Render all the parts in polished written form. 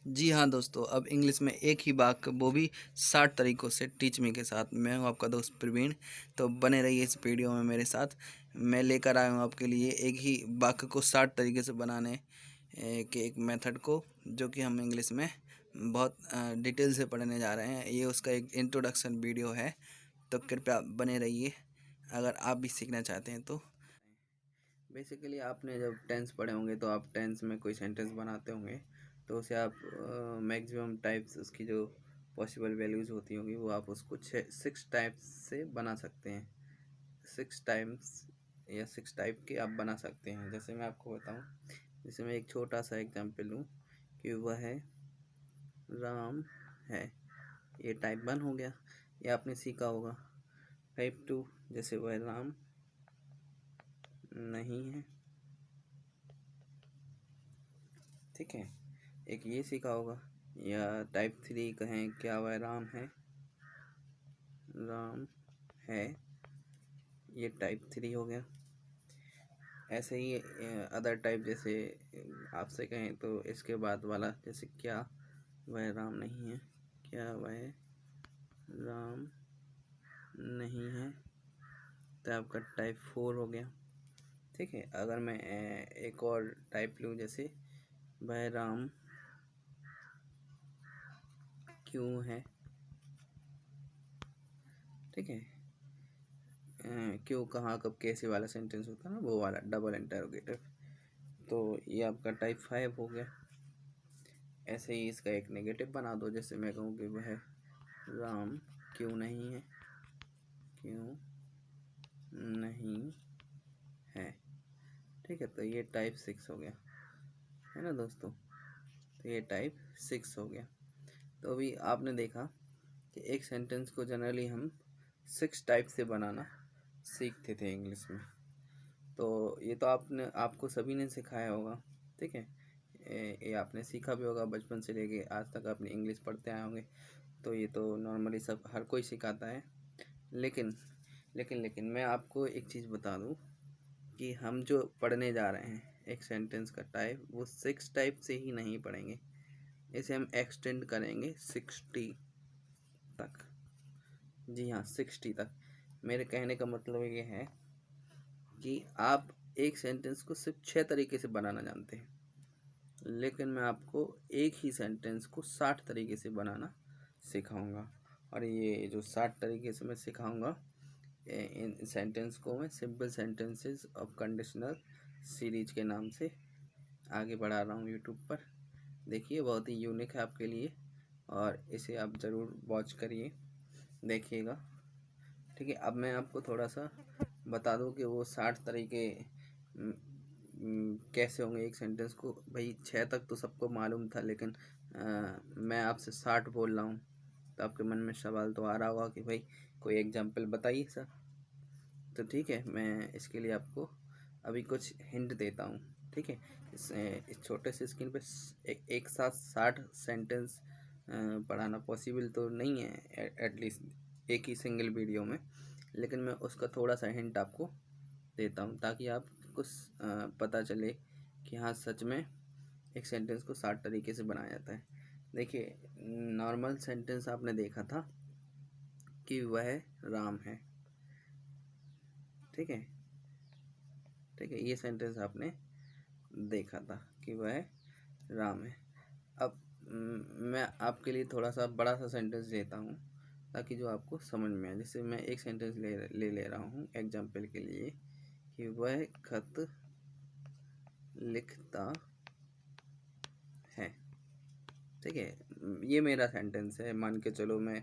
जी हाँ दोस्तों, अब इंग्लिश में एक ही वाक्य वो भी 60 तरीकों से टीच मी के साथ। मैं हूँ आपका दोस्त प्रवीण। तो बने रहिए इस वीडियो में मेरे साथ। मैं लेकर आया हूँ आपके लिए एक ही वाक्य को 60 तरीके से बनाने के एक मेथड को, जो कि हम इंग्लिश में बहुत डिटेल से पढ़ने जा रहे हैं। ये उसका एक इंट्रोडक्शन वीडियो है, तो कृपया बने रहिए अगर आप भी सीखना चाहते हैं तो। बेसिकली आपने जब टेंस पढ़े होंगे तो आप टेंस में कोई सेंटेंस बनाते होंगे, तो उसे आप मैक्सिमम टाइप्स, उसकी जो पॉसिबल वैल्यूज़ होती होंगी वो आप उसको 6 टाइप्स से बना सकते हैं। 6 टाइम्स या 6 टाइप के आप बना सकते हैं। जैसे मैं आपको बताऊं, जैसे मैं एक छोटा सा एग्जांपल लूँ कि वह राम है, ये टाइप 1 हो गया। ये आपने सीखा होगा। टाइप 2, जैसे वह राम नहीं है, ठीक है, एक ये सीखा होगा। या टाइप 3 कहें, क्या वह राम है, राम है, ये टाइप 3 हो गया। ऐसे ही अदर टाइप, जैसे आपसे कहें तो इसके बाद वाला, जैसे क्या वह राम नहीं है, क्या वह राम नहीं है, तो आपका टाइप 4 हो गया। ठीक है, अगर मैं एक और टाइप लूँ, जैसे वह राम क्यों है, ठीक है, क्यों, कहाँ, कब, कैसे वाला सेंटेंस होता है ना, वो वाला डबल इंटरोगेटिव, तो ये आपका टाइप 5 हो गया। ऐसे ही इसका एक नेगेटिव बना दो, जैसे मैं कहूँ कि वह राम क्यों नहीं है, क्यों नहीं है, ठीक है, तो ये टाइप 6 हो गया, है ना दोस्तों। तो ये टाइप 6 हो गया। तो अभी आपने देखा कि एक सेंटेंस को जनरली हम 6 टाइप से बनाना सीखते थे इंग्लिश में। तो ये तो आपको सभी ने सिखाया होगा, ठीक है। ये आपने सीखा भी होगा, बचपन से लेके आज तक आपने इंग्लिश पढ़ते आए होंगे। तो ये तो नॉर्मली सब हर कोई सिखाता है। लेकिन लेकिन मैं आपको एक चीज़ बता दूं कि हम जो पढ़ने जा रहे हैं एक सेंटेंस का टाइप, वो 6 टाइप से ही नहीं पढ़ेंगे। इसे हम एक्सटेंड करेंगे 60 तक। जी हाँ, 60 तक। मेरे कहने का मतलब ये है कि आप एक सेंटेंस को सिर्फ 6 तरीके से बनाना जानते हैं, लेकिन मैं आपको एक ही सेंटेंस को 60 तरीके से बनाना सिखाऊंगा। और ये जो 60 तरीके से मैं सिखाऊंगा, इन सेंटेंस को मैं simple sentences of conditional series के नाम से आगे बढ़ा रहा हूँ यूट्यूब पर। देखिए, बहुत ही यूनिक है आपके लिए, और इसे आप ज़रूर वॉच करिए, देखिएगा, ठीक है। अब मैं आपको थोड़ा सा बता दूं कि वो 60 तरीके कैसे होंगे एक सेंटेंस को। भाई 6 तक तो सबको मालूम था, लेकिन मैं आपसे 60 बोल रहा हूँ, तो आपके मन में सवाल तो आ रहा होगा कि भाई कोई एग्जांपल बताइए सर। तो ठीक है, मैं इसके लिए आपको अभी कुछ हिंट देता हूँ, ठीक है। इस छोटे से स्क्रीन पे एक साथ 60 सेंटेंस पढ़ाना पॉसिबल तो नहीं है एटलीस्ट एक ही सिंगल वीडियो में, लेकिन मैं उसका थोड़ा सा हिंट आपको देता हूँ, ताकि आप कुछ पता चले कि हाँ, सच में एक सेंटेंस को 60 तरीके से बनाया जाता है। देखिए, नॉर्मल सेंटेंस आपने देखा था कि वह राम है, ठीक है, ठीक है, ये सेंटेंस आपने देखा था कि वह राम है। अब मैं आपके लिए थोड़ा सा बड़ा सा सेंटेंस लेता हूँ, ताकि जो आपको समझ में आए। जैसे मैं एक सेंटेंस ले रहा हूँ एग्जाम्पल के लिए कि वह खत लिखता है, ठीक है। ये मेरा सेंटेंस है, मान के चलो। मैं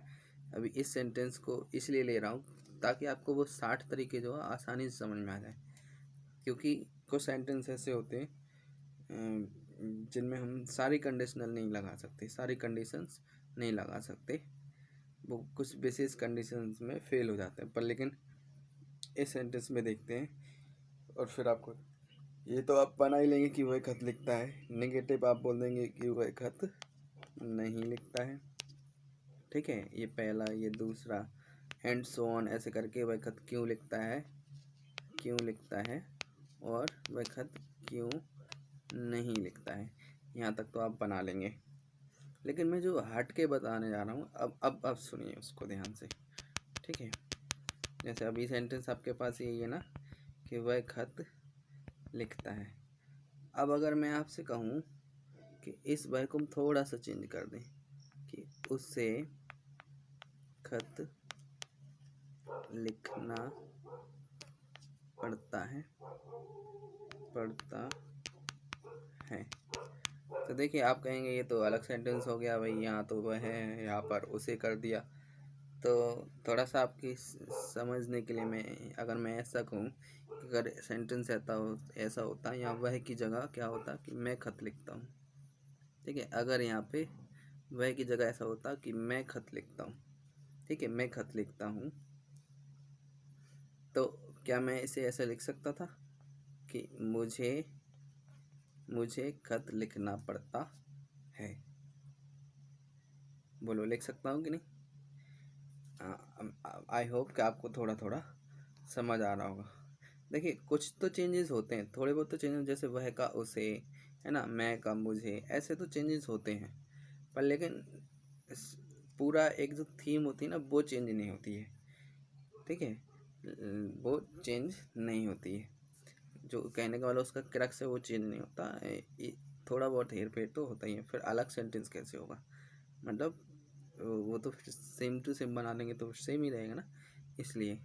अभी इस सेंटेंस को इसलिए ले रहा हूँ ताकि आपको वो 60 तरीके जो है आसानी से समझ में आ जाए, क्योंकि कुछ सेंटेंस ऐसे होते हैं जिनमें हम सारी कंडीशनल नहीं लगा सकते, सारी कंडीशंस नहीं लगा सकते, वो कुछ विशेष कंडीशंस में फेल हो जाते हैं। पर लेकिन इस सेंटेंस में देखते हैं, और फिर आपको ये तो आप बना ही लेंगे कि वह खत लिखता है, नेगेटिव आप बोल देंगे कि वह खत नहीं लिखता है, ठीक है। ये पहला, ये दूसरा, एंड सो ऑन, ऐसे करके वह खत क्यों लिखता है, क्यों लिखता है, और वह खत क्यों नहीं लिखता है, यहाँ तक तो आप बना लेंगे। लेकिन मैं जो हट के बताने जा रहा हूँ, अब सुनिए उसको ध्यान से, ठीक है। जैसे अभी सेंटेंस आपके पास यही है ना कि वह खत लिखता है। अब अगर मैं आपसे कहूँ कि इस वह को हम थोड़ा सा चेंज कर दें कि उससे खत लिखना पड़ता है तो देखिए आप कहेंगे ये तो अलग सेंटेंस हो गया भाई, यहाँ तो वह है, यहाँ पर उसे कर दिया। तो थोड़ा सा आपकी समझने के लिए मैं ऐसा कहूँ कि अगर सेंटेंस ऐसा होता या वह की जगह क्या होता कि मैं खत लिखता हूँ, ठीक है। अगर यहाँ पे वह की जगह ऐसा होता कि मैं खत लिखता हूँ, ठीक है, मैं खत लिखता हूँ, तो क्या मैं इसे ऐसे लिख सकता था कि मुझे खत लिखना पड़ता है। बोलो लिख सकता हूँ कि नहीं? आई होप कि आपको थोड़ा थोड़ा समझ आ रहा होगा। देखिए कुछ तो चेंजेस होते हैं, थोड़े बहुत तो चेंजेस, जैसे वह का उसे, है ना, मैं का मुझे, ऐसे तो चेंजेस होते हैं, पर लेकिन पूरा एक जो थीम होती है ना वो चेंज नहीं होती है, ठीक है। वो चेंज नहीं होती है, जो कहने का वाला उसका क्रक्स है वो चेंज नहीं होता है। थोड़ा बहुत हेर फेर तो होता ही है। फिर अलग सेंटेंस कैसे होगा, मतलब वो तो सेम टू सेम बना देंगे तो सेम ही रहेगा ना। इसलिए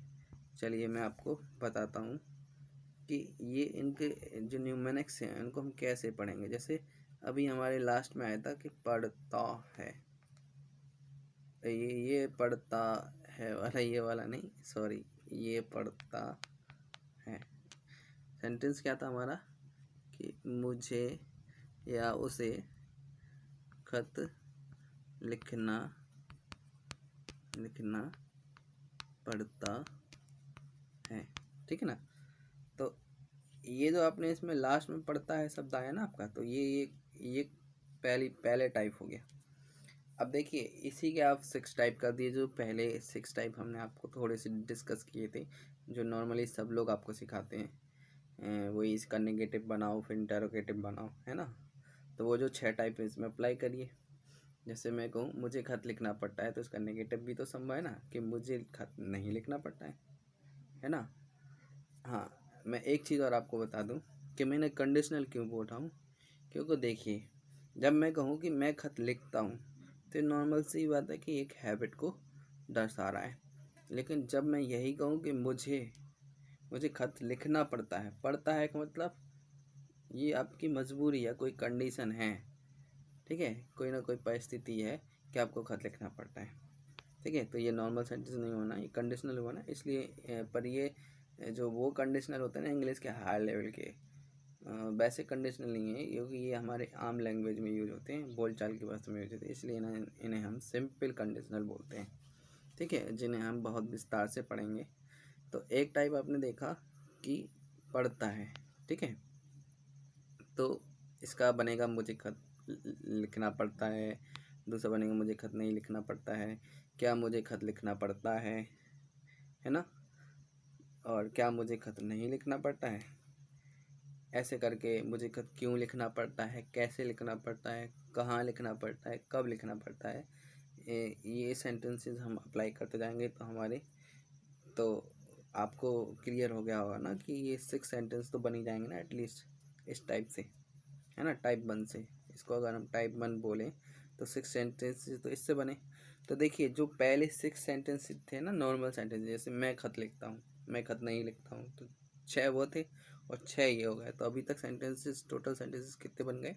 चलिए मैं आपको बताता हूँ कि ये इनके जो न्यूमेरिक्स हैं इनको हम कैसे पढ़ेंगे। जैसे अभी हमारे लास्ट में आया था कि पढ़ता है, ये पढ़ता है वाला, ये वाला नहीं, सॉरी, ये पढ़ता है। सेंटेंस क्या था हमारा कि मुझे या उसे खत लिखना पड़ता है, ठीक है ना। तो ये जो आपने इसमें लास्ट में पढ़ता है शब्द आया ना आपका, तो ये पहले टाइप हो गया। अब देखिए इसी के आप 6 टाइप कर दिए, जो पहले 6 टाइप हमने आपको थोड़े से डिस्कस किए थे, जो नॉर्मली सब लोग आपको सिखाते हैं। वही इसका नेगेटिव बनाओ फिर इंटरोगेटिव बनाओ, है ना। तो वो जो 6 टाइप है इसमें अप्लाई करिए। जैसे मैं कहूँ मुझे खत लिखना पड़ता है, तो इसका नेगेटिव भी तो संभव है ना कि मुझे खत नहीं लिखना पड़ता है ना। हाँ, मैं एक चीज़ और आपको बता दूँ कि मैंने कंडीशनल क्यों बोला हूँ, क्योंकि देखिए जब मैं कहूँ कि मैं खत लिखता हूँ तो नॉर्मल सी बात है कि एक हैबिट को दर्शा रहा है। लेकिन जब मैं यही कहूँ कि मुझे खत लिखना पड़ता है का मतलब ये आपकी मजबूरी है, कोई कंडीशन है, ठीक है, कोई ना कोई परिस्थिति है कि आपको खत लिखना पड़ता है, ठीक है। तो ये नॉर्मल सेंटेंस नहीं होना, ये कंडीशनल होना। इसलिए पर ये जो वो कंडीशनल होते हैं ना इंग्लिश के हायर लेवल के, वैसे कंडीशनल नहीं है, क्योंकि ये हमारे आम लैंग्वेज में यूज होते हैं, बोलचाल की भाषा में यूज होते हैं, इसलिए इन्हें हम सिंपल कंडीशनल बोलते हैं, ठीक है, जिन्हें हम बहुत विस्तार से पढ़ेंगे। तो एक टाइप आपने देखा कि पढ़ता है, ठीक है, तो इसका बनेगा मुझे खत लिखना पड़ता है। दूसरा बनेगा मुझे खत नहीं लिखना पड़ता है, क्या मुझे खत लिखना पड़ता है ना, और क्या मुझे खत नहीं लिखना पड़ता है। ऐसे करके मुझे खत क्यों लिखना पड़ता है, कैसे लिखना पड़ता है, कहाँ लिखना पड़ता है, कब लिखना पड़ता है, ये सेंटेंसेस हम अप्लाई करते जाएंगे तो आपको क्लियर हो गया होगा ना कि ये 6 सेंटेंस तो बन ही जाएंगे ना एटलीस्ट इस टाइप से, है ना, टाइप 1 से। इसको अगर हम टाइप 1 बोलें तो 6 सेंटेंसेस तो इससे बने। तो देखिए जो पहले 6 सेंटेंसेस थे ना नॉर्मल सेंटेंस, जैसे मैं खत लिखता हूँ, मैं खत नहीं लिखता हूँ, तो 6 वो थे और 6 ये हो गए। तो अभी तक सेंटेंसेस, टोटल सेंटेंसेस कितने बन गए?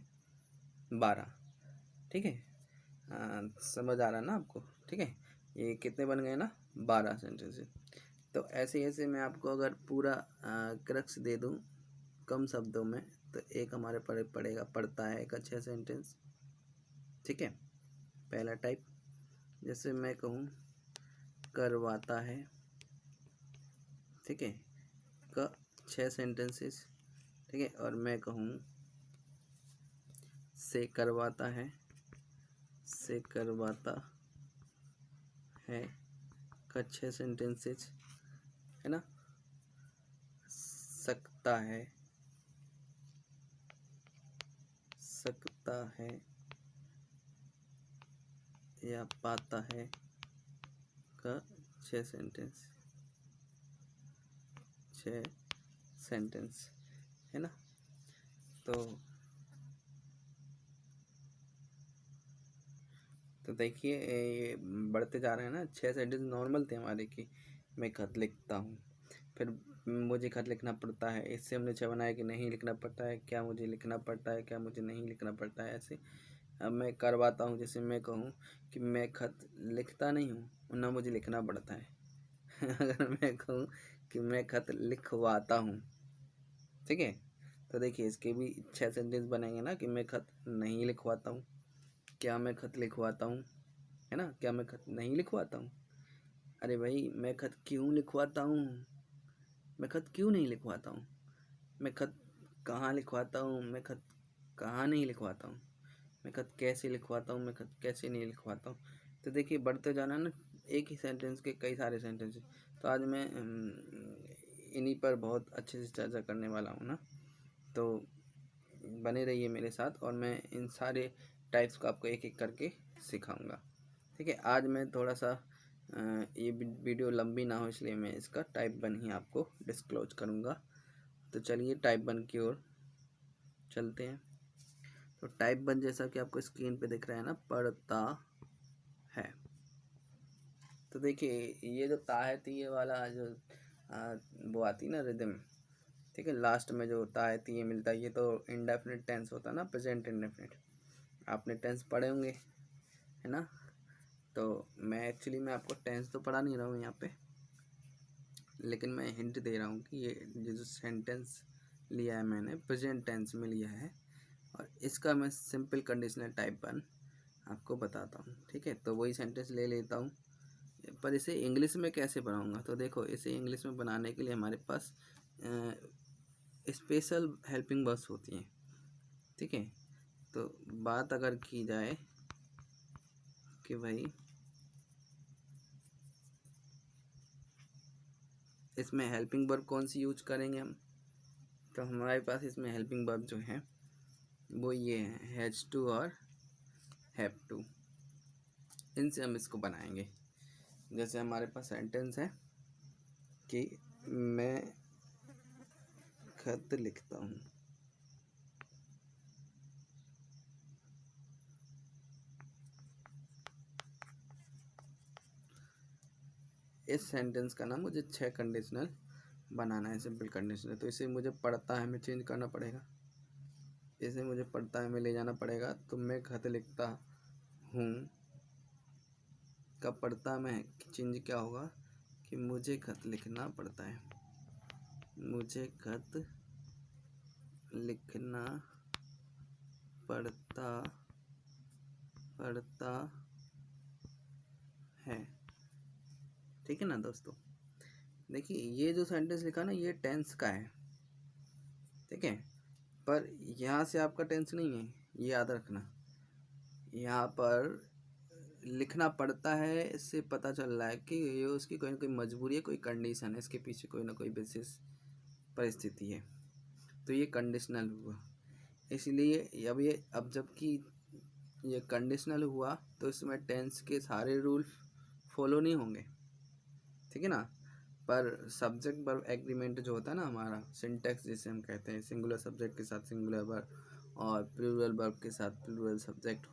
12, ठीक है। समझ आ रहा है ना आपको, ठीक है। ये कितने बन गए ना, 12 सेंटेंसेस। तो ऐसे ऐसे मैं आपको अगर पूरा क्रक्स दे दूँ कम शब्दों में, तो एक हमारे पड़ेगा पढ़ता है एक अच्छा सेंटेंस, ठीक है। पहला टाइप, जैसे मैं कहूँ करवाता है, ठीक है, का 6 सेंटेंसेस, ठीक है। और मैं कहूँ से करवाता है का 6 सेंटेंसेस, है ना। सकता है या पाता है का 6 सेंटेंस है ना। तो देखिए ये बढ़ते जा रहे हैं ना। 6 सेंटेंस नॉर्मल थे हमारे कि मैं खत लिखता हूँ, फिर मुझे खत लिखना पड़ता है। इससे हमने 6 बनाया कि नहीं लिखना पड़ता है, क्या मुझे लिखना पड़ता है, क्या मुझे नहीं लिखना पड़ता है। ऐसे अब मैं करवाता हूँ, जैसे मैं कहूँ कि मैं खत लिखता नहीं हूँ, ना मुझे लिखना पड़ता है। अगर मैं कहूँ कि मैं खत लिखवाता हूँ, ठीक है, तो देखिए इसके भी 6 सेंटेंस बनेंगे ना कि मैं खत नहीं लिखवाता हूँ, क्या मैं खत लिखवाता हूँ, है ना, क्या मैं खत नहीं लिखवाता हूँ। अरे भाई मैं खत क्यों लिखवाता हूँ, मैं खत क्यों नहीं लिखवाता हूँ, मैं खत कहाँ लिखवाता हूँ, मैं खत कहाँ नहीं लिखवाता हूँ, मैं खत कैसे लिखवाता हूँ, मैं खत कैसे नहीं लिखवाता हूँ। तो देखिए बढ़ते जाना ना, एक ही सेंटेंस के कई सारे सेंटेंस। तो आज मैं इन्हीं पर बहुत अच्छे से चर्चा करने वाला हूँ ना, तो बने रहिए मेरे साथ और मैं इन सारे टाइप्स को आपको एक एक करके सिखाऊंगा। ठीक है, आज मैं थोड़ा सा ये वीडियो लंबी ना हो इसलिए मैं इसका टाइप 1 ही आपको डिस्क्लोज करूँगा। तो चलिए टाइप 1 की ओर चलते हैं। तो टाइप 1 जैसा कि आपको स्क्रीन पे दिख रहा है ना, पढ़ता है। तो देखिए ये जो ता है तीये वाला जो वो आती ना रिदम, ठीक है, लास्ट में जो ता है तीये मिलता है, ये तो इंडेफिनिट टेंस होता है ना, प्रेजेंट इंडेफिनिट। आपने टेंस पढ़े होंगे, है ना। तो मैं आपको टेंस तो पढ़ा नहीं रहा हूँ यहाँ पे, लेकिन मैं हिंट दे रहा हूँ कि ये जो सेंटेंस लिया है मैंने प्रेजेंट टेंस में लिया है, और इसका मैं सिंपल कंडीशनल टाइप 1 आपको बताता हूँ। ठीक है, तो वही सेंटेंस ले लेता हूँ, पर इसे इंग्लिश में कैसे बनाऊँगा। तो देखो इसे इंग्लिश में बनाने के लिए हमारे पास स्पेशल हेल्पिंग वर्ब्स होती हैं। ठीक है, तो बात अगर की जाए कि भाई इसमें हेल्पिंग वर्ब कौन सी यूज करेंगे हम, तो हमारे पास इसमें हेल्पिंग वर्ब जो है वो ये है हैज टू और हैव टू। इनसे हम इसको बनाएंगे। जैसे हमारे पास सेंटेंस है कि मैं खत लिखता हूँ, इस सेंटेंस का ना मुझे 6 कंडीशनल बनाना है, सिंपल कंडीशनल। तो इसे मुझे पढ़ता है में चेंज करना पड़ेगा, इसे मुझे पढ़ता है में ले जाना पड़ेगा। तो मैं खत लिखता हूँ का पढ़ता में चेंज क्या होगा कि मुझे खत लिखना पड़ता है, मुझे खत लिखना पड़ता है। ठीक है ना दोस्तों, देखिए ये जो सेंटेंस लिखा ना ये टेंस का है, ठीक है, पर यहाँ से आपका टेंस नहीं है, ये याद रखना। यहाँ पर लिखना पड़ता है, इससे पता चल रहा है कि ये उसकी कोई ना कोई मजबूरी है, कोई कंडीशन है, इसके पीछे कोई ना कोई विशेष परिस्थिति है, तो ये कंडीशनल हुआ। इसलिए अब जबकि ये कंडीशनल हुआ तो इसमें टेंस के सारे रूल फॉलो नहीं होंगे, ठीक है ना। पर सब्जेक्ट वर्ब एग्रीमेंट जो होता है ना हमारा सिंटैक्स, जिसे हम कहते हैं सिंगुलर सब्जेक्ट के साथ सिंगुलर वर्ब और प्लूरल वर्ब के साथ प्लूरल सब्जेक्ट,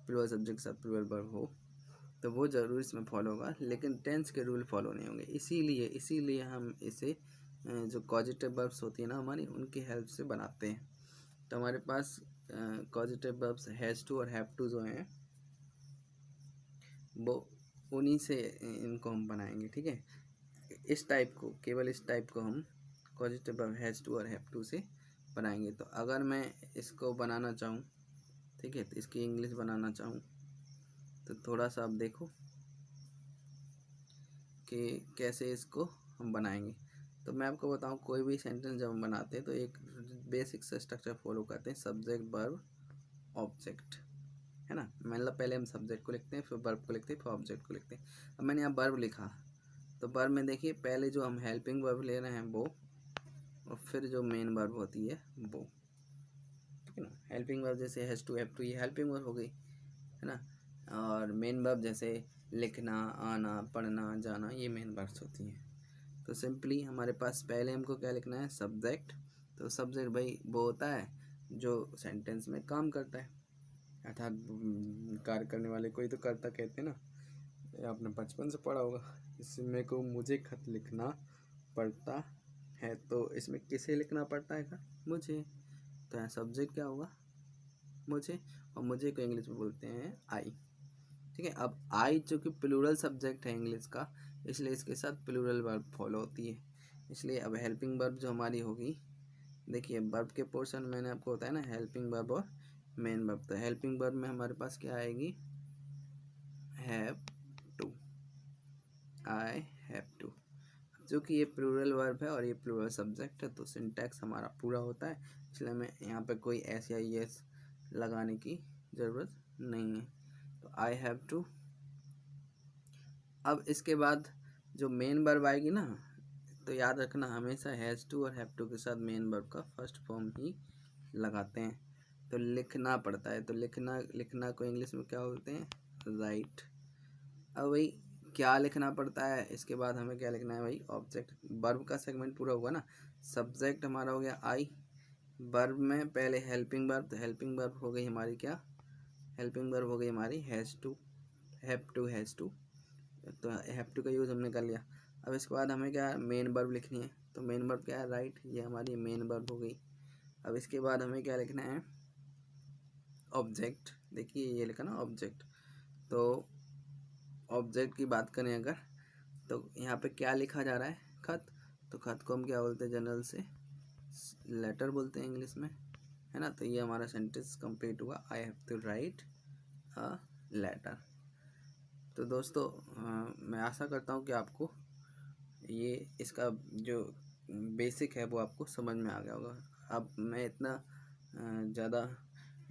प्लूरल सब्जेक्ट के साथ प्लूरल वर्ब हो, तो वो ज़रूर इसमें फॉलो होगा, लेकिन टेंस के रूल फॉलो नहीं होंगे। इसीलिए हम इसे जो कॉजेटिव वर्ब्स होती है ना हमारी, उनकी हेल्प से बनाते हैं। तो हमारे पास कॉजेटिव वर्ब्स हैज़ टू और हैव टू जो हैं वो उन्हीं से इनको हम बनाएंगे। ठीक है, इस टाइप को, केवल इस टाइप को हम कॉजेटिव वर्ब हैज़ टू और हैव टू से बनाएंगे। तो अगर मैं इसको बनाना चाहूँ, ठीक है, तो इसकी इंग्लिश बनाना चाहूँ तो थोड़ा सा आप देखो कि कैसे इसको हम बनाएंगे। तो मैं आपको बताऊं, कोई भी सेंटेंस जब हम बनाते हैं तो एक बेसिक सा स्ट्रक्चर फॉलो करते हैं, सब्जेक्ट वर्ब ऑब्जेक्ट, है ना। मतलब पहले हम सब्जेक्ट को लिखते हैं, फिर वर्ब को लिखते हैं, फिर ऑब्जेक्ट को लिखते हैं। अब मैंने यहाँ वर्ब लिखा, तो वर्ब में देखिए पहले जो हम हेल्पिंग वर्ब ले रहे हैं वो, और फिर जो मेन वर्ब होती है वो, ठीक है ना। हेल्पिंग वर्ब जैसे हैज़ टू हैव टू, ये हेल्पिंग वर्ब हो गई, है ना। और मेन वर्ब जैसे लिखना, आना, पढ़ना, जाना, ये मेन वर्ब्स होती हैं। तो सिंपली हमारे पास पहले हमको क्या लिखना है, सब्जेक्ट। तो सब्जेक्ट भाई वो होता है जो सेंटेंस में काम करता है, अर्थात कार्य करने वाले को ही तो कर्ता कहते हैं ना, ये आपने बचपन से पढ़ा होगा। इसमें को मुझे खत लिखना पड़ता है, तो इसमें किसे लिखना पड़ता है, मुझे। तो यहाँ सब्जेक्ट क्या होगा, मुझे, और मुझे को इंग्लिश में बोलते हैं आई। ठीक है, अब आई जो कि प्लूरल सब्जेक्ट है इंग्लिश का, इसलिए इसके साथ प्लूरल वर्ब फॉलो होती है। इसलिए अब हेल्पिंग वर्ब जो हमारी होगी, देखिए वर्ब के पोर्शन मैंने आपको बताया ना, हेल्पिंग वर्ब और मेन वर्ब। तो हेल्पिंग वर्ब में हमारे पास क्या आएगी, have to, I have to. जो कि ये प्लूरल वर्ब है और ये प्लूरल सब्जेक्ट है, तो सिंटैक्स हमारा पूरा होता है, इसलिए हमें यहाँ पे कोई एस या एस लगाने की ज़रूरत नहीं है। तो आई हैव टू। अब इसके बाद जो मेन वर्ब आएगी ना, तो याद रखना हमेशा हैज़ टू और हैव टू के साथ मेन वर्ब का फर्स्ट फॉर्म ही लगाते हैं। तो लिखना पड़ता है, तो लिखना को इंग्लिश में क्या बोलते हैं, राइट। अब भाई क्या लिखना पड़ता है, इसके बाद हमें क्या लिखना है भाई, ऑब्जेक्ट। वर्ब का सेगमेंट पूरा हुआ ना, सब्जेक्ट हमारा हो गया आई, वर्ब में पहले हेल्पिंग वर्ब, तो हेल्पिंग वर्ब हो गई हमारी क्या, हेल्पिंग वर्ब हो गई हमारी has to, have to, has to. तो हैव टू का यूज़ हमने कर लिया। अब इसके बाद हमें क्या मेन वर्ब लिखनी है, तो मेन वर्ब क्या है, राइट, ये हमारी मेन वर्ब हो गई। अब इसके बाद हमें क्या लिखना है, ऑब्जेक्ट। देखिए ये लिखा ना ऑब्जेक्ट, तो ऑब्जेक्ट की बात करें अगर, तो यहाँ पे क्या लिखा जा रहा है, खत। तो खत को हम क्या बोलते हैं, जनरल से लेटर बोलते हैं इंग्लिश में, है ना। तो ये हमारा सेंटेंस कंप्लीट हुआ, I have to write a letter. तो दोस्तों मैं आशा करता हूँ कि आपको ये इसका जो बेसिक है वो आपको समझ में आ गया होगा। अब मैं इतना ज़्यादा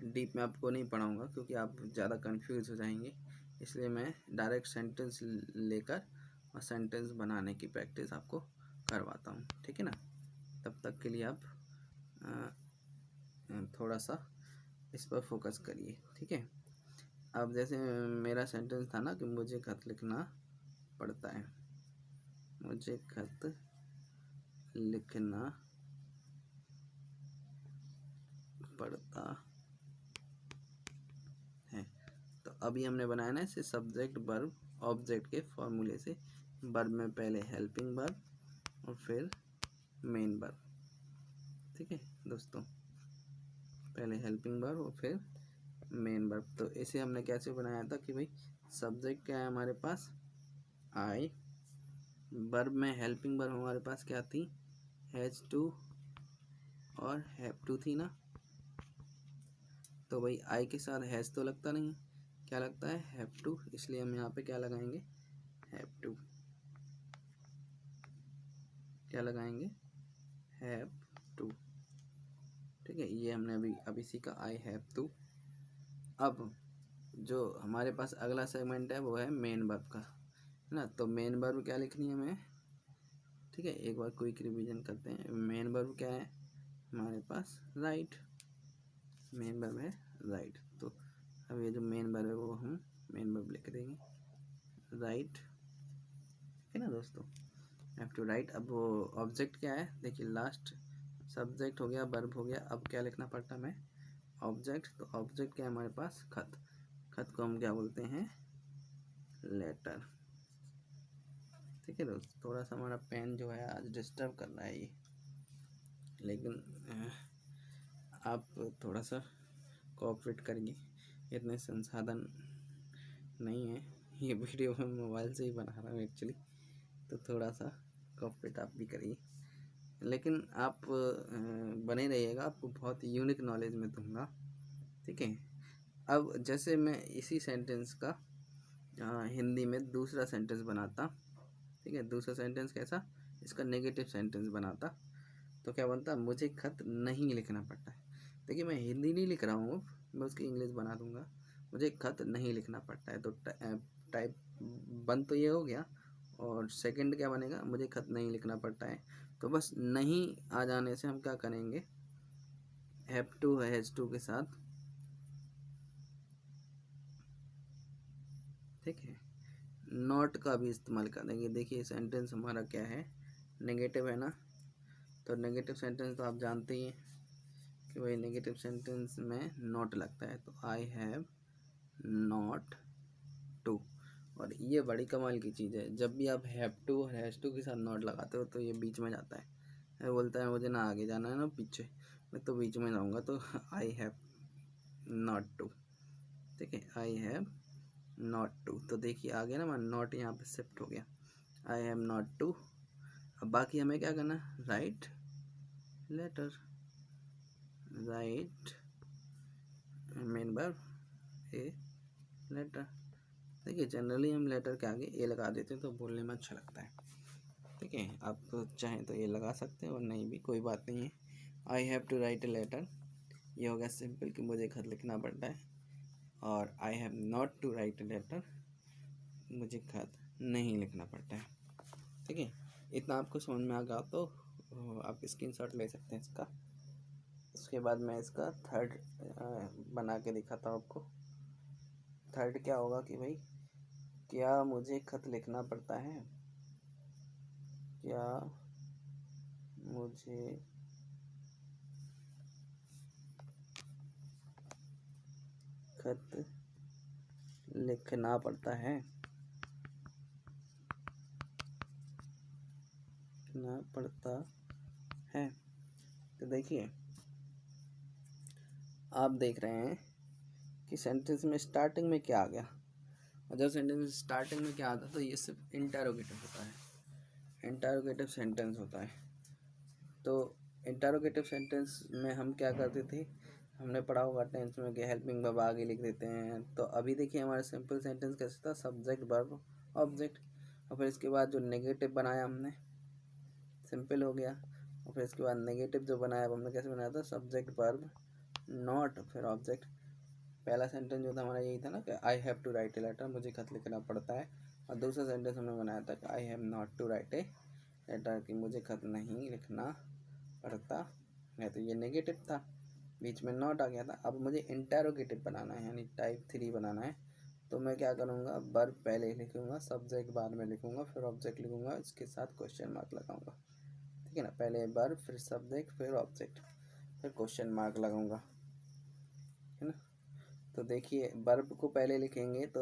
डीप में आपको नहीं पढ़ाऊँगा क्योंकि आप ज़्यादा कंफ्यूज हो जाएंगे, इसलिए मैं डायरेक्ट सेंटेंस लेकर और सेंटेंस बनाने की प्रैक्टिस आपको करवाता हूँ, ठीक है ना। तब तक के लिए आप थोड़ा सा इस पर फोकस करिए, ठीक है। अब जैसे मेरा सेंटेंस था ना कि मुझे खत लिखना पड़ता है, मुझे खत लिखना पड़ता है। तो अभी हमने बनाया ना इसे सब्जेक्ट वर्ब ऑब्जेक्ट के फॉर्मूले से, वर्ब में पहले हेल्पिंग वर्ब और फिर मेन वर्ब, ठीक है दोस्तों, पहले हेल्पिंग वर्ब और फिर मेन वर्ब। तो इसे हमने कैसे बनाया था कि भाई सब्जेक्ट क्या है हमारे पास, आई, वर्ब में हेल्पिंग वर्ब हमारे पास क्या थी, हैज़ टू और हैव टू थी ना। तो भाई आई के साथ हैज़ तो लगता नहीं, क्या लगता है, हैव टू, इसलिए हम यहाँ पे क्या लगाएंगे, हैव टू, क्या लगाएंगे, हैव टू, ठीक है। ये हमने अभी सीखा, आई हैव टू। अब जो हमारे पास अगला सेगमेंट है वो है मेन वर्ब का, है ना। तो मेन वर्ब क्या लिखनी है हमें, ठीक है, एक बार क्विक रिवीजन करते हैं। मेन वर्ब क्या है हमारे पास, राइट, मेन वर्ब है राइट। तो अब ये जो मेन वर्ब है वो हम मेन वर्ब लिख देंगे, राइट, ठीक है ना दोस्तों, हैव टू राइट। अब वो ऑब्जेक्ट क्या है, देखिए लास्ट सब्जेक्ट हो गया, वर्ब हो गया, अब क्या लिखना पड़ता है हमें, ऑब्जेक्ट। तो ऑब्जेक्ट क्या है हमारे पास, खत, खत को हम क्या बोलते हैं, लेटर, ठीक है दोस्तों। थोड़ा सा हमारा पेन जो है आज डिस्टर्ब कर रहा है ये, लेकिन आप थोड़ा सा कोऑपरेट करिए, इतने संसाधन नहीं है, ये वीडियो मैं मोबाइल से ही बना रहा हूँ एक्चुअली, तो थोड़ा सा कोऑपरेट आप भी करिए, लेकिन आप बने रहिएगा, आपको बहुत यूनिक नॉलेज मैं दूंगा, ठीक है। अब जैसे मैं इसी सेंटेंस का हिंदी में दूसरा सेंटेंस बनाता, ठीक है, दूसरा सेंटेंस कैसा, इसका नेगेटिव सेंटेंस बनाता, तो क्या बनता, मुझे खत नहीं लिखना पड़ता है। देखिए मैं हिंदी नहीं लिख रहा हूँ, मैं उसकी इंग्लिश बना दूंगा, मुझे खत नहीं लिखना पड़ता है। तो टाइप बन तो ये हो गया, और सेकंड क्या बनेगा, मुझे खत नहीं लिखना पड़ता है। तो बस नहीं आ जाने से हम क्या करेंगे, हैव टू हैज़ टू के साथ ठीक है। नॉट का भी इस्तेमाल कर देंगे। देखिए सेंटेंस हमारा क्या है, नेगेटिव है ना, तो नेगेटिव सेंटेंस तो आप जानते ही हैं कि भाई नेगेटिव सेंटेंस में नॉट लगता है। तो आई हैव नॉट टू। और ये बड़ी कमाल की चीज़ है, जब भी आप हैव टू और हैज़ टू के साथ नॉट लगाते हो तो ये बीच में जाता है। मैं बोलता है मुझे ना आगे जाना है ना पीछे, मैं तो बीच में जाऊँगा, तो आई हैव नॉट टू। ठीक है, आई हैव नॉट टू, तो देखिए आ गया ना, मैं नॉट यहाँ पे शिफ्ट हो गया, आई हैव नॉट टू। अब बाकी हमें क्या करना, write letter, write main verb a letter. देखिए जनरली हम लेटर के आगे ए लगा देते हैं तो बोलने में अच्छा लगता है। ठीक है, आप तो चाहें तो ये लगा सकते हैं और नहीं भी, कोई बात नहीं है। I have to write a letter, ये हो गया सिंपल कि मुझे खत लिखना पड़ता है। और I have not to write a letter, मुझे खत नहीं लिखना पड़ता है। ठीक है, इतना आपको समझ में आ गया तो आप स्क्रीनशॉट ले सकते हैं इसका। उसके बाद मैं इसका थर्ड बना के दिखाता हूँ आपको। थर्ड क्या होगा कि भाई क्या मुझे खत लिखना पड़ता है, क्या मुझे खत लिखना पड़ता है, लिखना पड़ता है। तो देखिए आप देख रहे हैं कि सेंटेंस में स्टार्टिंग में क्या आ गया, और जब सेंटेंस में स्टार्टिंग में क्या आता तो ये सिर्फ इंटरोगेटिव होता है, इंटरोगेटिव सेंटेंस होता है। तो इंटरोगेटिव सेंटेंस में हम क्या करते थे, हमने पढ़ा होगा टेंस में कि हेल्पिंग वर्ब आगे लिख देते हैं। तो अभी देखिए हमारा सिंपल सेंटेंस कैसे था, सब्जेक्ट वर्ब ऑब्जेक्ट, और फिर इसके बाद जो नेगेटिव बनाया हमने सिंपल हो गया, और फिर इसके बाद नेगेटिव जो बनाया हमने कैसे बनाया था, सब्जेक्ट वर्ब नॉट फिर ऑब्जेक्ट। पहला सेंटेंस जो था हमारा यही था ना कि I have to write a letter, मुझे खत लिखना पड़ता है। और दूसरा सेंटेंस हमने बनाया था कि I have not to write a letter, कि मुझे खत नहीं लिखना पड़ता है। तो ये नेगेटिव था, बीच में नॉट आ गया था। अब मुझे इंटरोगेटिव बनाना है, यानी टाइप 3 बनाना है। तो मैं क्या करूँगा, वर्ब पहले लिखूँगा, सब्जेक्ट बाद में लिखूँगा, फिर ऑब्जेक्ट लिखूँगा, इसके साथ क्वेश्चन मार्क लगाऊँगा। ठीक है ना, पहले वर्ब फिर सब्जेक्ट फिर ऑब्जेक्ट फिर क्वेश्चन मार्क लगाऊँगा, है ना। तो देखिए वर्ब को पहले लिखेंगे तो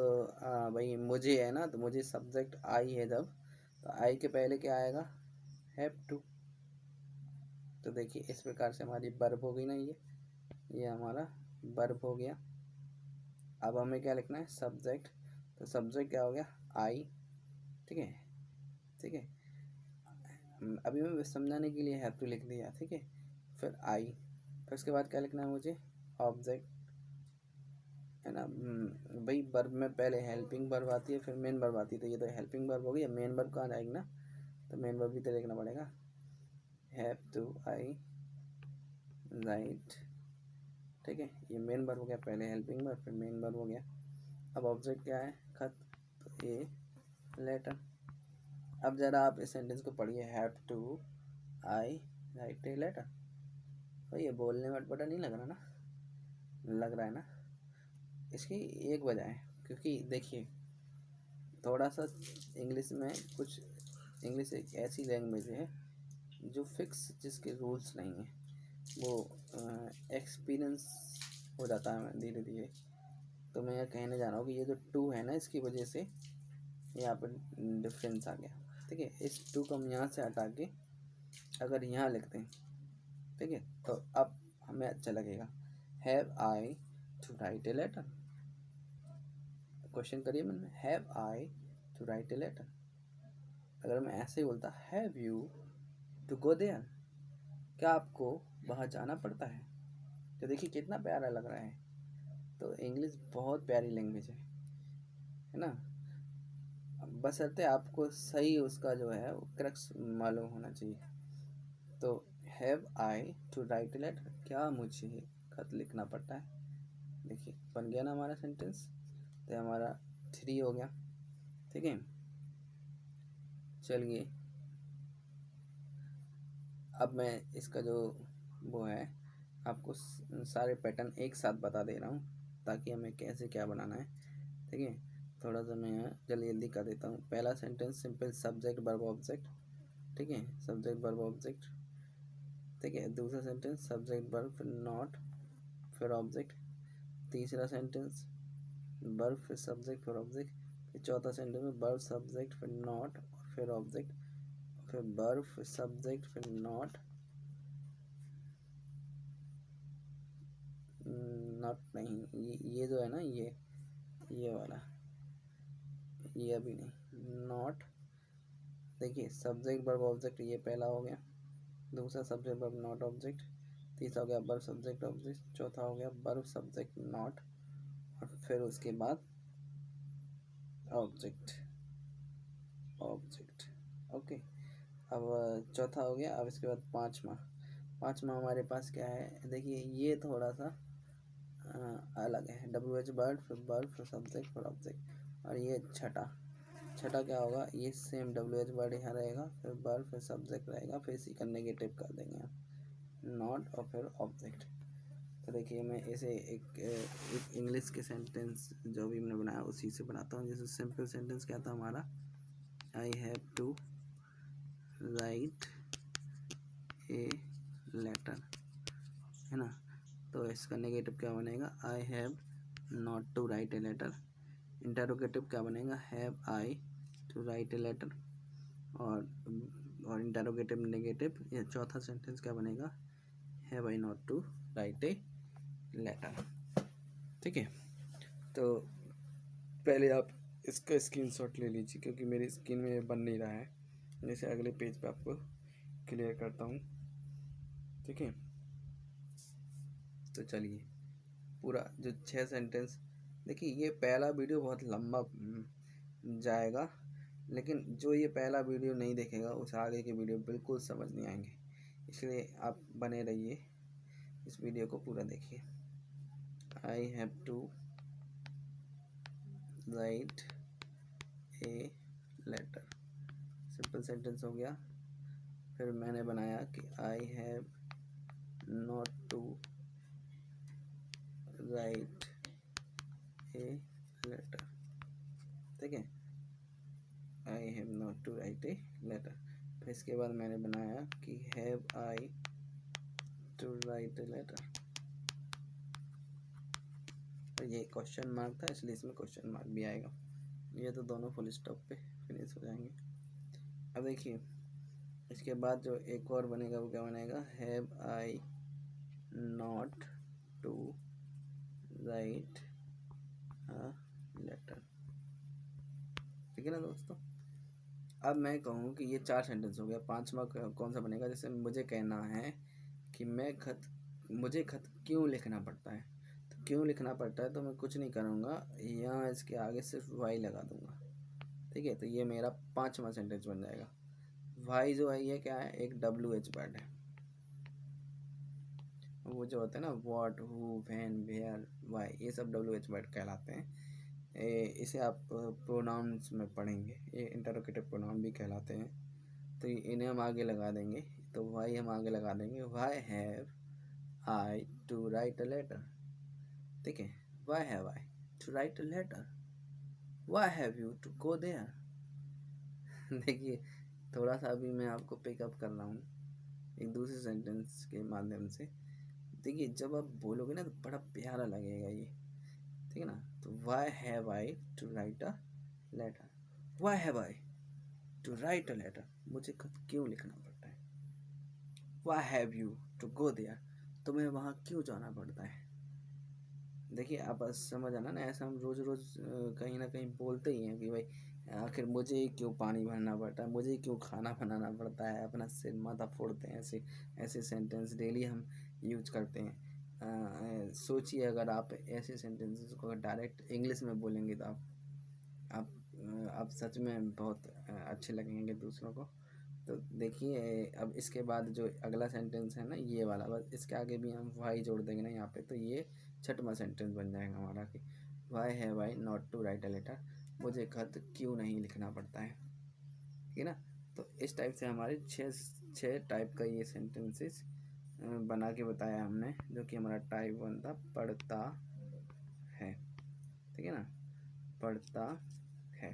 भाई मुझे है ना, तो मुझे सब्जेक्ट आई है जब, तो आई के पहले क्या आएगा, हैव टू। तो देखिए इस प्रकार से हमारी वर्ब हो गई ना, ये हमारा वर्ब हो गया। अब हमें क्या लिखना है, सब्जेक्ट, तो सब्जेक्ट क्या हो गया, आई। ठीक है, ठीक है, अभी मैं समझाने के लिए हैव टू लिख दिया। ठीक है, फिर आई, फिर उसके बाद क्या लिखना है मुझे, ऑब्जेक्ट, है ना। भाई वर्ब में पहले हेल्पिंग वर्ब आती है फिर मेन वर्ब आती है, तो ये तो हेल्पिंग वर्ब हो गई, मेन वर्ब कहाँ जाएगी ना, तो मेन वर्ब भी तो लिखना पड़ेगा, हैव टू आई राइट। ठीक है, ये मेन वर्ब हो गया, पहले हेल्पिंग वर्ब फिर मेन वर्ब हो गया। अब ऑब्जेक्ट क्या है, खत, तो ए लेटर। अब ज़रा आप इस सेंटेंस को पढ़िए, have to I write a letter. तो ये बोलने में अटपटा नहीं लग रहा ना, लग रहा है ना। इसकी एक वजह है, क्योंकि देखिए थोड़ा सा इंग्लिश में कुछ, इंग्लिश एक ऐसी लैंग्वेज है जो फिक्स, जिसके रूल्स नहीं हैं, वो एक्सपीरियंस हो जाता है धीरे धीरे। तो मैं यह कहने जा रहा हूँ कि ये जो टू है ना, इसकी वजह से यहाँ पर डिफरेंस आ गया। ठीक है, इस टू को हम यहाँ से हटा के अगर यहाँ लिखते हैं, ठीक है, तो अब हमें अच्छा लगेगा, have I to write a letter. Question करिए मन में, have I to write a letter. अगर मैं ऐसे ही बोलता, have you to go there, क्या आपको वहाँ जाना पड़ता है, तो देखिए कितना प्यारा लग रहा है। तो इंग्लिश बहुत प्यारी लैंग्वेज है ना, बशर्ते आपको सही उसका जो है वो क्रक्स मालूम होना चाहिए। तो have I to write a letter, क्या मुझे खत लिखना पड़ता है। देखिए बन गया ना हमारा सेंटेंस, तो हमारा 3 हो गया। ठीक है, चलिए अब मैं इसका जो वो है आपको सारे पैटर्न एक साथ बता दे रहा हूँ, ताकि हमें कैसे क्या बनाना है। ठीक है, थोड़ा सा मैं यहाँ जल्दी जल्दी कर देता हूँ। पहला sentence simple subject verb object, ठीक है, सब्जेक्ट वर्ब ऑब्जेक्ट, ठीक है। दूसरा सेंटेंस सब्जेक्ट वर्ब फिर नॉट फिर ऑब्जेक्ट। तीसरा सेंटेंस वर्ब फिर सब्जेक्ट फिर ऑब्जेक्ट। फिर चौथा सेंटेंस में वर्ब सब्जेक्ट फिर नॉट और फिर ऑब्जेक्ट, फिर वर्ब फिर सब्जेक्ट फिर नॉट, नॉट नहीं, ये जो है ना, ये वाला, ये अभी नहीं, नॉट। देखिए सब्जेक्ट वर्ब ऑब्जेक्ट ये पहला हो गया, दूसरा सब्जेक्ट वर्ब नॉट ऑब्जेक्ट, तीसरा हो गया वर्ब सब्जेक्ट ऑब्जेक्ट, चौथा हो गया वर्ब सब्जेक्ट नॉट और फिर उसके बाद ऑब्जेक्ट ऑब्जेक्ट। ओके, अब चौथा हो गया। अब इसके बाद पाँचवा हमारे पास क्या है, देखिए ये थोड़ा सा अलग है। WH वर्ड फिर सब्जेक्ट फिर ऑब्जेक्ट। और ये छठा क्या होगा, ये सेम WH वर्ड यहाँ रहेगा, फिर वर्ड फिर सब्जेक्ट रहेगा, फिर इसी का नेगेटिव कर देंगे हम, नॉट और फिर ऑब्जेक्ट। तो देखिए मैं इसे एक इंग्लिश के सेंटेंस जो भी मैंने बनाया उसी से बनाता हूँ। जैसे सिंपल सेंटेंस क्या था हमारा, I have to write a letter, है ना। तो इसका नेगेटिव क्या बनेगा, I have not to write a letter. Interrogative क्या बनेगा, have I to write a letter. और इंटरोगेटिव नेगेटिव। ये चौथा सेंटेंस क्या बनेगा, have I not to write a letter, ठीक है। तो पहले आप इसका स्क्रीनशॉट ले लीजिए क्योंकि मेरी स्क्रीन में बन नहीं रहा है। जैसे अगले पेज पे आपको क्लियर करता हूँ, ठीक है। तो चलिए पूरा जो 6 सेंटेंस, देखिए ये पहला वीडियो बहुत लंबा जाएगा, लेकिन जो ये पहला वीडियो नहीं देखेगा उस आगे के वीडियो बिल्कुल समझ नहीं आएंगे, इसलिए आप बने रहिए, इस वीडियो को पूरा देखिए। I have to write a letter, simple sentence हो गया। फिर मैंने बनाया कि I have not to write a letter, ठीक है, I have not to write a letter. फिर इसके बाद मैंने बनाया कि have I to write a letter, तो ये क्वेश्चन मार्क था इसलिए इसमें क्वेश्चन मार्क भी आएगा। ये तो दोनों फुल स्टॉप पे फिनिश हो जाएंगे। अब देखिए इसके बाद जो एक और बनेगा वो क्या बनेगा, have I not to write a letter, ठीक है ना दोस्तों। अब मैं कहूँ कि ये 4 सेंटेंस हो गया, पांचवा कौन सा बनेगा, जैसे मुझे कहना है कि मुझे खत क्यों लिखना पड़ता है। तो क्यों लिखना पड़ता है तो मैं कुछ नहीं करूँगा, यहाँ इसके आगे सिर्फ वाई लगा दूँगा, ठीक है। तो ये मेरा 5वां सेंटेंस बन जाएगा। वाई जो है ये क्या है, एक WH वर्ड है, वो जो होता है ना what who when where why, ये सब WH वर्ड कहलाते हैं। इसे आप प्रोनाउंस में पढ़ेंगे, ये इंटरोगेटिव प्रोनाउन भी कहलाते हैं। तो इन्हें हम आगे लगा देंगे, तो वाई हम आगे लगा देंगे, why have I to write a letter, ठीक है, why have I to write a letter, why have you to go there. देखिए थोड़ा सा अभी मैं आपको पिकअप कर रहा हूँ एक दूसरे सेंटेंस के माध्यम से। देखिए जब आप बोलोगे ना तो बड़ा प्यारा लगेगा ये, ठीक है ना। तो why have I to write a letter, why have I to write a letter, मुझे खत क्यों लिखना पड़ता है। Why have you to go there, तुम्हें वहाँ क्यों जाना पड़ता है। देखिए आप समझ आना ना, ऐसा हम रोज़ रोज़ कहीं ना कहीं बोलते ही हैं कि भाई आखिर मुझे क्यों पानी भरना पड़ता है, मुझे क्यों खाना बनाना पड़ता है, अपना सिर माथा फोड़ते हैं। ऐसे ऐसे सेंटेंस डेली हम यूज करते हैं। सोचिए अगर आप ऐसे सेंटेंसेस को डायरेक्ट इंग्लिश में बोलेंगे तो आप सच में बहुत अच्छे लगेंगे दूसरों को। तो देखिए अब इसके बाद जो अगला सेंटेंस है ना ये वाला, बस इसके आगे भी हम वाई जोड़ देंगे ना यहाँ पे, तो ये 6वां सेंटेंस बन जाएगा हमारा कि why have I not to write a letter, मुझे खत क्यों नहीं लिखना पड़ता है, ठीक है ना। तो इस टाइप से हमारे छः टाइप का ये सेंटेंसेस बना के बताया हमने, जो कि हमारा टाइप 1 था, पढ़ता है, ठीक है ना, पड़ता है।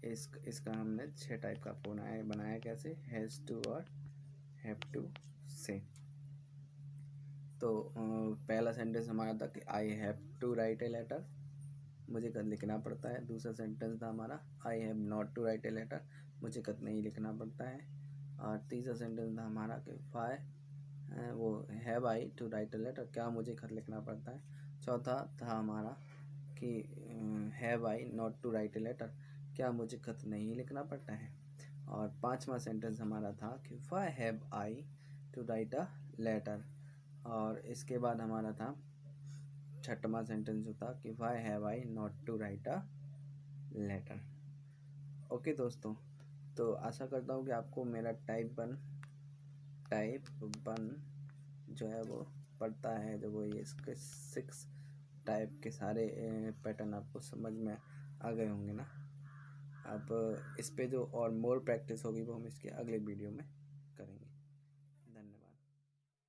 इसका हमने 6 टाइप का बनाया कैसे, हैज़ टू और हैव टू से। तो पहला सेंटेंस हमारा था कि I have to write a letter, मुझे खत लिखना पड़ता है। दूसरा सेंटेंस था हमारा I have not to write a letter, मुझे खत नहीं लिखना पड़ता है। और तीसरा सेंटेंस था हमारा कि वाई वो have I to write a letter, क्या मुझे खत लिखना पड़ता है। चौथा था हमारा कि have I not to write a letter, क्या मुझे खत नहीं लिखना पड़ता है। और पांचवा सेंटेंस हमारा था कि why have I to write a letter. और इसके बाद हमारा था छठवां सेंटेंस जो था कि why have I not to write a letter. Okay दोस्तों, तो आशा करता हूँ कि आपको मेरा टाइप वन जो है वो पढ़ता है, जो वो ये इसके 6 टाइप के सारे पैटर्न आपको समझ में आ गए होंगे ना। अब इस पे जो और मोर प्रैक्टिस होगी वो हम इसके अगले वीडियो में